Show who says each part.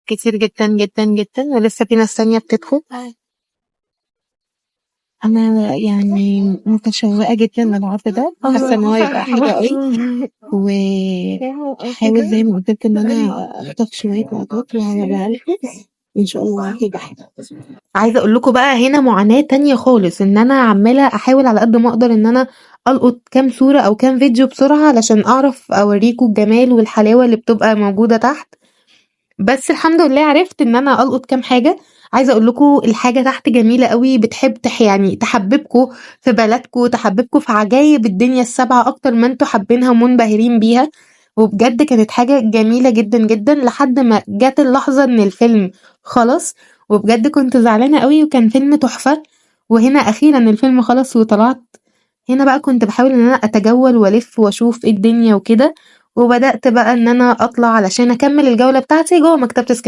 Speaker 1: كتير جدا جدا جدا، ولسه في ناس تانية بتدخل. انا يعني متشوقة جدا للعرض ده، حاسة ان هو يبقى حلو قوي، وحاول زي ما قلت ان انا اخطف شوية لقطات وهوريها لكم ان شاء الله هيبقى حلو. عايزه اقول لكم بقى هنا معاناه تانية خالص، ان انا عماله احاول على قد ما اقدر ان انا القط كام صوره او كام فيديو بسرعه علشان اعرف اوريكم الجمال والحلاوه اللي بتبقى موجوده تحت. بس الحمد لله عرفت ان انا القط كام حاجه. عايزه اقول لكم الحاجه تحت جميله قوي، بتحب يعني تحببكم في بلدكم، تحببكم في عجايب الدنيا السبعه اكتر ما انتوا حابينها ومنبهرين بيها. وبجد كانت حاجه جميله جدا جدا لحد ما جت اللحظه ان الفيلم خلص. وبجد كنت زعلانه قوي وكان فيلم تحفه. وهنا اخيرا الفيلم خلص وطلعت. هنا بقى كنت بحاول ان انا اتجول والف واشوف ايه الدنيا وكده. وبدأت بقى ان انا اطلع علشان اكمل الجولة بتاعتي جوه مكتبة اسكندرية.